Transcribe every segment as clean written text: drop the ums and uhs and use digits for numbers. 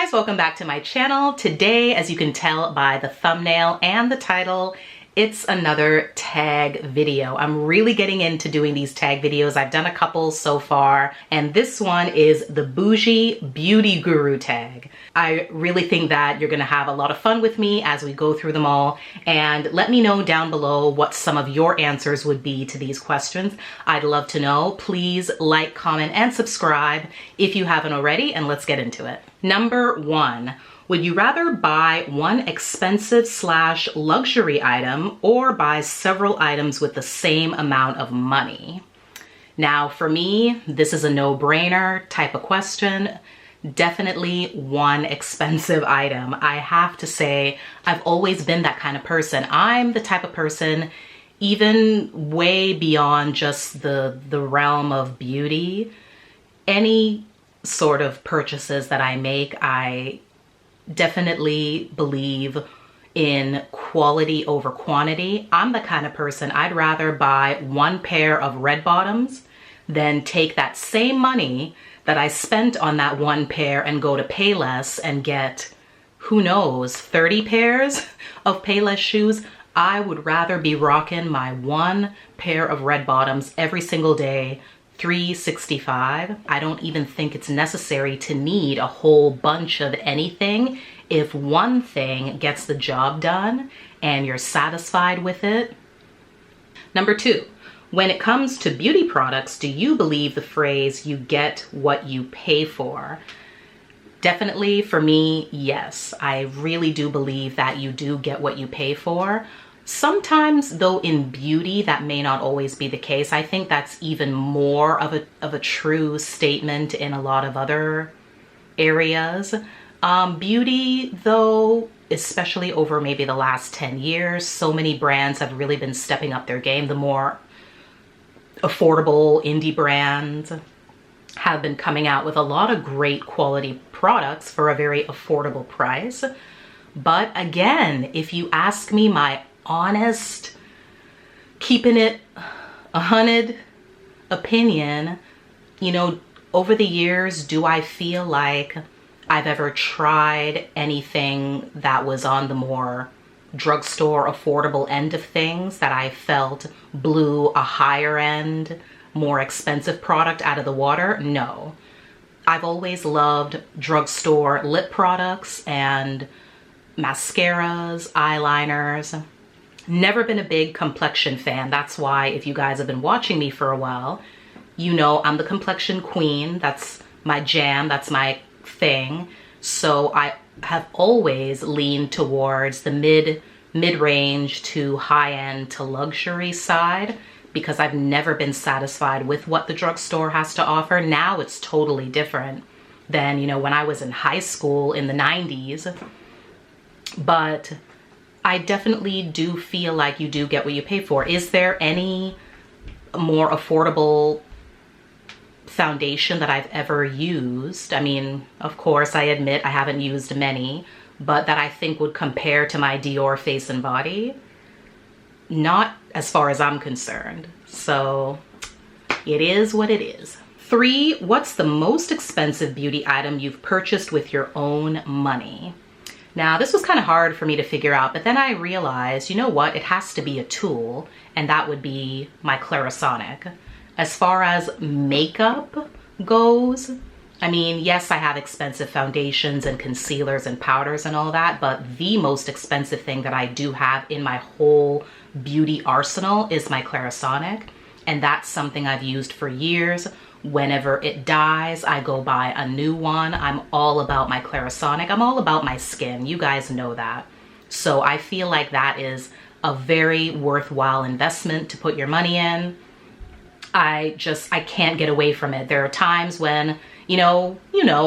guys, welcome back to my channel. Today, as you can tell by the thumbnail and the title, it's another tag video. I'm really getting into doing these tag videos. I've done a couple so far, and this one is the Bougie Beauty Guru tag. I really think that you're gonna have a lot of fun with me as we go through them all, and let me know down below what some of your answers would be to these questions. I'd love to know. Please like, comment, and subscribe if you haven't already, and let's get into it. Number 1. Would you rather buy one expensive / luxury item or buy several items with the same amount of money? Now, for me, this is a no-brainer type of question. Definitely one expensive item. I have to say, I've always been that kind of person. I'm the type of person, even way beyond just the realm of beauty, any sort of purchases that I make, I definitely believe in quality over quantity. I'm the kind of person, I'd rather buy one pair of red bottoms than take that same money that I spent on that one pair and go to Payless and get, who knows, 30 pairs of Payless shoes. I would rather be rocking my one pair of red bottoms every single day, 365. I don't even think it's necessary to need a whole bunch of anything if one thing gets the job done and you're satisfied with it. Number 2, when it comes to beauty products, do you believe the phrase, you get what you pay for? Definitely for me, yes. I really do believe that you do get what you pay for. Sometimes, though, in beauty, that may not always be the case. I think that's even more of a true statement in a lot of other areas. Beauty, though, especially over maybe the last 10 years, so many brands have really been stepping up their game. The more affordable indie brands have been coming out with a lot of great quality products for a very affordable price. But again, if you ask me my honest, keeping it 100 opinion, you know, over the years, do I feel like I've ever tried anything that was on the more drugstore affordable end of things that I felt blew a higher end, more expensive product out of the water? No. I've always loved drugstore lip products and mascaras, eyeliners. Never been a big complexion fan. That's why, if you guys have been watching me for a while, you know I'm the complexion queen. That's my jam, that's my thing. So I have always leaned towards the mid-range to high-end to luxury side because I've never been satisfied with what the drugstore has to offer. Now it's totally different than, you know, when I was in high school in the 90s. But I definitely do feel like you do get what you pay for. Is there any more affordable foundation that I've ever used? I mean, of course, I admit I haven't used many, but that I think would compare to my Dior Face and Body? Not as far as I'm concerned. So it is what it is. 3, what's the most expensive beauty item you've purchased with your own money? Now, this was kind of hard for me to figure out, but then I realized, you know what, it has to be a tool, and that would be my Clarisonic. As far as makeup goes, I mean, yes, I have expensive foundations and concealers and powders and all that, but the most expensive thing that I do have in my whole beauty arsenal is my Clarisonic, and that's something I've used for years. Whenever it dies, I go buy a new one. I'm all about my Clarisonic. I'm all about my skin. You guys know that. So I feel like that is a very worthwhile investment to put your money in. I can't get away from it. There are times when, you know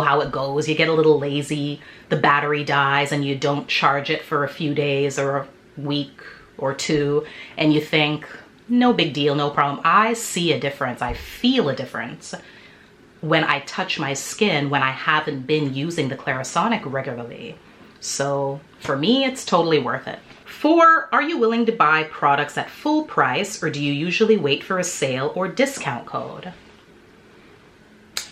how it goes. You get a little lazy, the battery dies, and you don't charge it for a few days or a week or two, and you think, no big deal, no problem. I see a difference. I feel a difference when I touch my skin when I haven't been using the Clarisonic regularly. So for me, it's totally worth it. 4, are you willing to buy products at full price, or do you usually wait for a sale or discount code?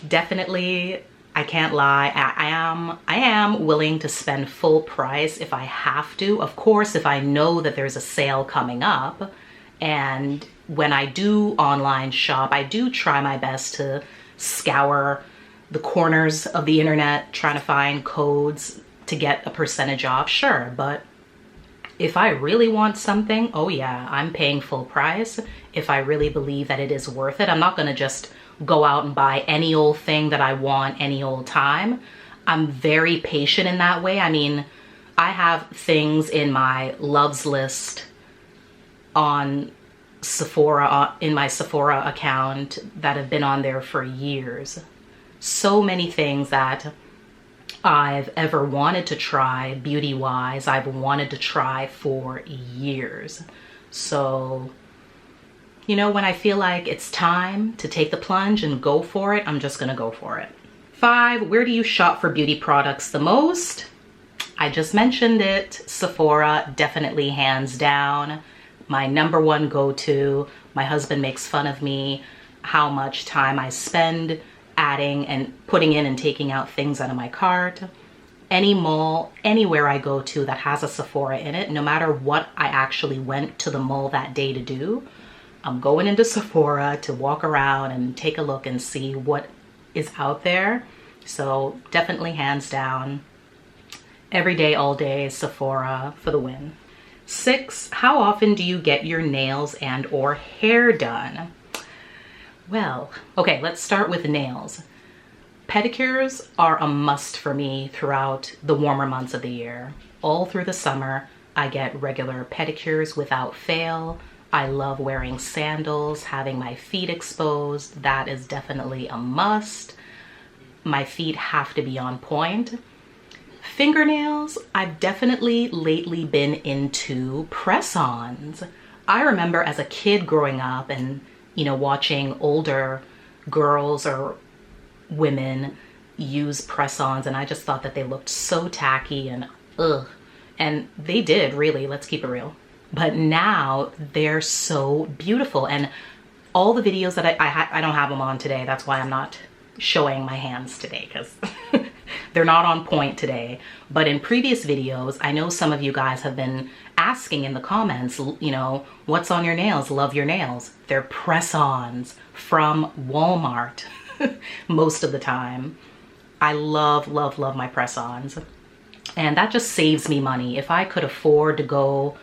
Definitely I can't lie, I am willing to spend full price if I have to. Of course, if I know that there's a sale coming up, and when I do online shop, I do try my best to scour the corners of the internet trying to find codes to get a percentage off, sure. But if I really want something, oh yeah, I'm paying full price. If I really believe that it is worth it, I'm not gonna just go out and buy any old thing that I want any old time. I'm very patient in that way. I mean, I have things in my loves list on Sephora, in my Sephora account, that have been on there for years. So many things that I've ever wanted to try beauty-wise, I've wanted to try for years. So, you know, when I feel like it's time to take the plunge and go for it, I'm just gonna go for it. 5, where do you shop for beauty products the most? I just mentioned it. Sephora, definitely hands down. My #1 go-to. My husband makes fun of me how much time I spend adding and putting in and taking out things out of my cart. Any mall, anywhere I go to that has a Sephora in it, no matter what I actually went to the mall that day to do, I'm going into Sephora to walk around and take a look and see what is out there. So definitely hands down, every day, all day, Sephora for the win. 6, how often do you get your nails and or hair done? Well, okay, let's start with nails. Pedicures are a must for me throughout the warmer months of the year. All through the summer, I get regular pedicures without fail. I love wearing sandals, having my feet exposed. That is definitely a must. My feet have to be on point. Fingernails, I've definitely lately been into press-ons. I remember as a kid growing up and, you know, watching older girls or women use press-ons, and I just thought that they looked so tacky and ugh. And they did, really, let's keep it real. But now they're so beautiful, and all the videos that I don't have them on today. That's why I'm not showing my hands today, because they're not on point today. But in previous videos, I know some of you guys have been asking in the comments, you know, what's on your nails? Love your nails. They're press-ons from Walmart most of the time. I love, love, love my press-ons. And that just saves me money. If I could afford to go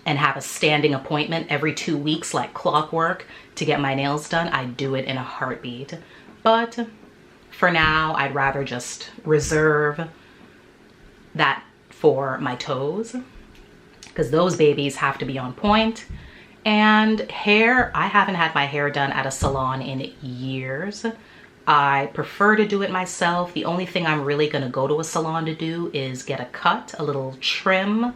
and have a standing appointment every 2 weeks like clockwork to get my nails done, I'd do it in a heartbeat. But for now, I'd rather just reserve that for my toes, because those babies have to be on point. And hair, I haven't had my hair done at a salon in years. I prefer to do it myself. The only thing I'm really gonna go to a salon to do is get a cut, a little trim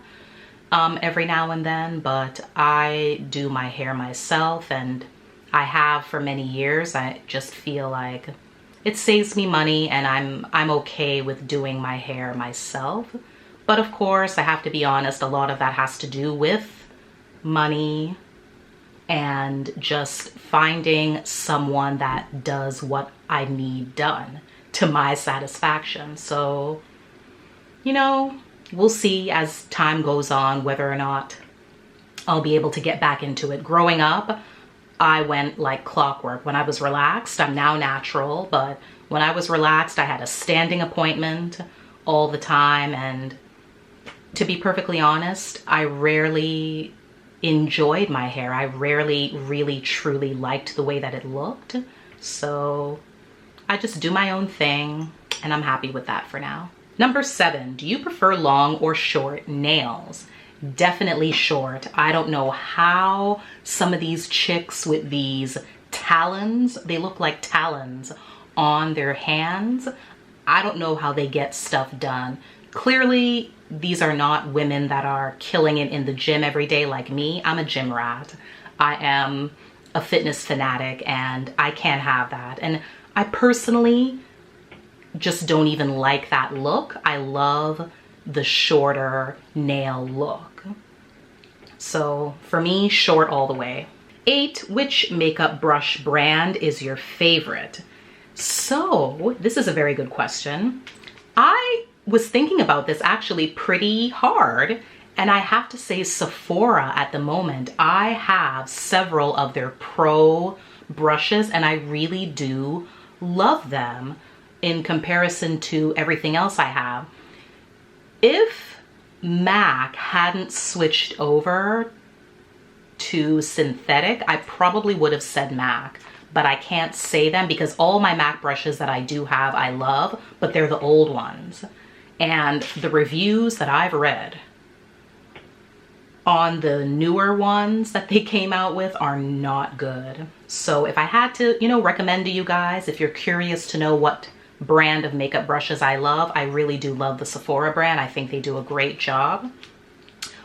every now and then, but I do my hair myself, and I have for many years. I just feel like it saves me money, and I'm okay with doing my hair myself. But of course, I have to be honest, a lot of that has to do with money and just finding someone that does what I need done to my satisfaction. So, you know, we'll see as time goes on whether or not I'll be able to get back into it. Growing up, I went like clockwork. When I was relaxed, I'm now natural, but when I was relaxed, I had a standing appointment all the time. And to be perfectly honest, I rarely enjoyed my hair. I rarely really truly liked the way that it looked. So I just do my own thing, and I'm happy with that for now. Number 7, do you prefer long or short nails? Definitely short. I don't know how some of these chicks with these talons, they look like talons on their hands. I don't know how they get stuff done. Clearly, these are not women that are killing it in the gym every day like me. I'm a gym rat. I am a fitness fanatic, and I can't have that. And I personally just don't even like that look. I love the shorter nail look. So for me, short all the way. 8, which makeup brush brand is your favorite? So this is a very good question. I was thinking about this actually pretty hard, and I have to say Sephora at the moment, I have several of their pro brushes and I really do love them in comparison to everything else I have. If MAC hadn't switched over to synthetic, I probably would have said MAC, but I can't say them because all my MAC brushes that I do have, I love, but they're the old ones. And the reviews that I've read on the newer ones that they came out with are not good. So if I had to, you know, recommend to you guys, if you're curious to know what brand of makeup brushes I love, I really do love the Sephora brand. I think they do a great job.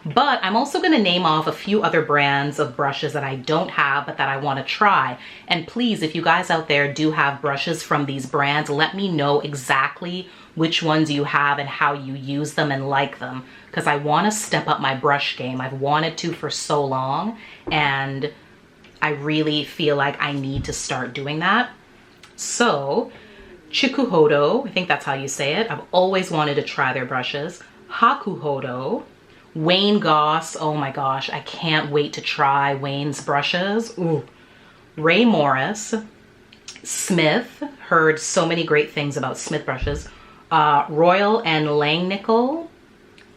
But I'm also going to name off a few other brands of brushes that I don't have but that I want to try. And please, if you guys out there do have brushes from these brands, let me know exactly which ones you have and how you use them and like them, because I want to step up my brush game. I've wanted to for so long and I really feel like I need to start doing that. So Chikuhodo, I think that's how you say it. I've always wanted to try their brushes. Hakuhodo, Wayne Goss, oh my gosh, I can't wait to try Wayne's brushes. Ooh. Ray Morris, Smith, heard so many great things about Smith brushes. Royal and Langnickel,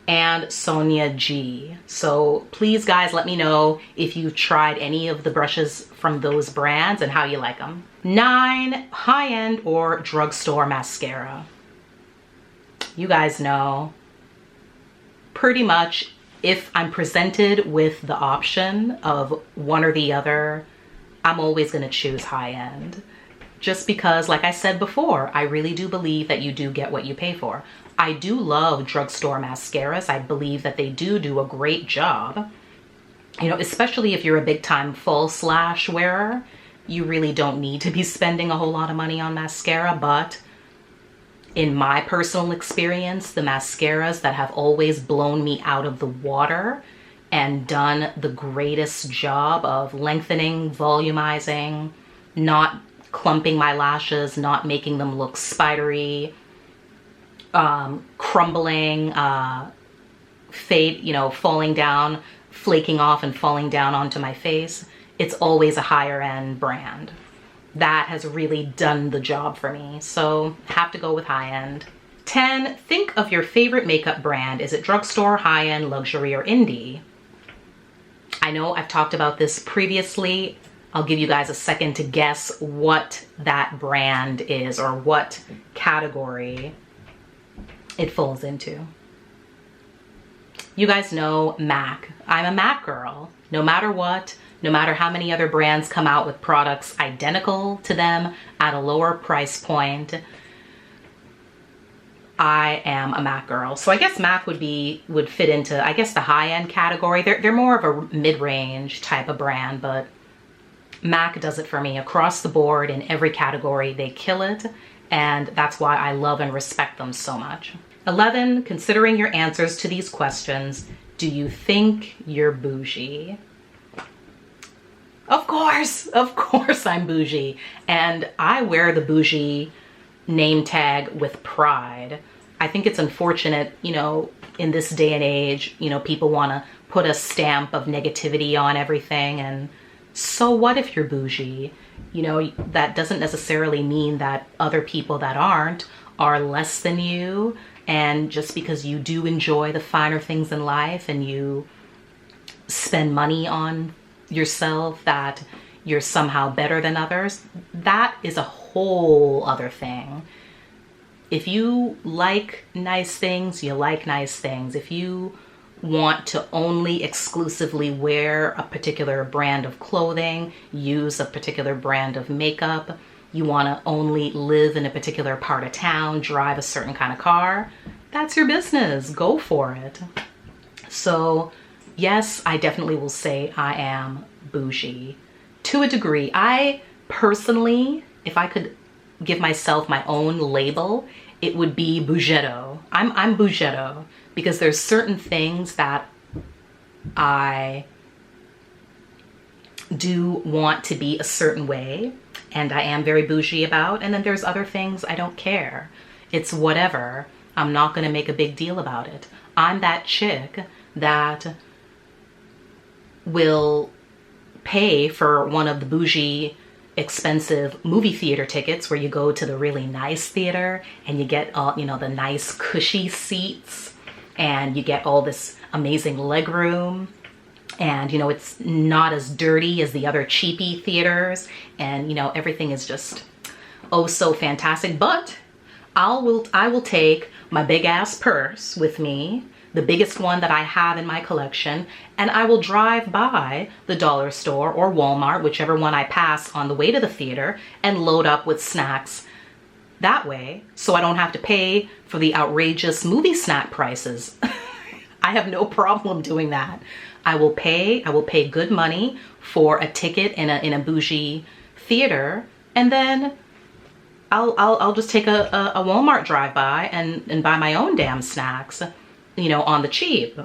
and Sonia G. So please guys, let me know if you've tried any of the brushes from those brands and how you like them. 9, high-end or drugstore mascara. You guys know, pretty much if I'm presented with the option of one or the other, I'm always gonna choose high-end. Just because, like I said before, I really do believe that you do get what you pay for. I do love drugstore mascaras. I believe that they do a great job. You know, especially if you're a big time false lash wearer, you really don't need to be spending a whole lot of money on mascara. But in my personal experience, the mascaras that have always blown me out of the water and done the greatest job of lengthening, volumizing, not clumping my lashes, not making them look spidery, crumbling, fade, you know, falling down, flaking off and falling down onto my face. It's always a higher end brand. That has really done the job for me. So have to go with high end. 10, think of your favorite makeup brand. Is it drugstore, high end, luxury, or indie? I know I've talked about this previously. I'll give you guys a second to guess what that brand is or what category it falls into. You guys know MAC. I'm a MAC girl. No matter what, no matter how many other brands come out with products identical to them at a lower price point, I am a MAC girl. So I guess MAC would fit into, I guess, the high-end category. They're more of a mid-range type of brand, but MAC does it for me across the board in every category. They kill it, and that's why I love and respect them so much. 11, considering your answers to these questions, do you think you're bougie? Of course I'm bougie. And I wear the bougie name tag with pride. I think it's unfortunate, you know, in this day and age, you know, people want to put a stamp of negativity on everything. And so what if you're bougie? You know, that doesn't necessarily mean that other people that aren't are less than you. And just because you do enjoy the finer things in life and you spend money on yourself, that you're somehow better than others, that is a whole other thing. If you like nice things, you like nice things. If you want to only exclusively wear a particular brand of clothing, use a particular brand of makeup, you want to only live in a particular part of town, drive a certain kind of car, that's your business. Go for it. So yes, I definitely will say I am bougie to a degree. I personally, if I could give myself my own label, it would be Bougetto. I'm Bougetto because there's certain things that I do want to be a certain way. and I am very bougie about, and then there's other things I don't care. It's whatever. I'm not gonna make a big deal about it. I'm that chick that will pay for one of the bougie expensive movie theater tickets where you go to the really nice theater and you get all, you know, the nice cushy seats, and you get all this amazing leg room, and you know, it's not as dirty as the other cheapy theaters, and you know, everything is just oh so fantastic. But I will take my big ass purse with me, the biggest one that I have in my collection, and I will drive by the dollar store or Walmart, whichever one I pass on the way to the theater, and load up with snacks that way, so I don't have to pay for the outrageous movie snack prices. I have no problem doing that. I will pay good money for a ticket in a bougie theater, and then I'll just take a Walmart drive-by and buy my own damn snacks, you know, on the cheap.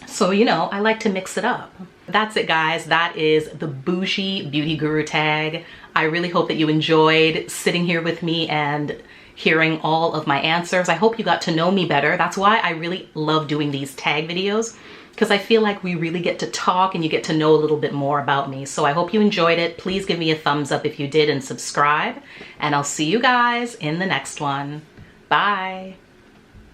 So, you know, I like to mix it up. That's it, guys. That is the Bougie Beauty Guru tag. I really hope that you enjoyed sitting here with me and hearing all of my answers. I hope you got to know me better. That's why I really love doing these tag videos, because I feel like we really get to talk and you get to know a little bit more about me. So I hope you enjoyed it. Please give me a thumbs up if you did, and subscribe. And I'll see you guys in the next one. Bye.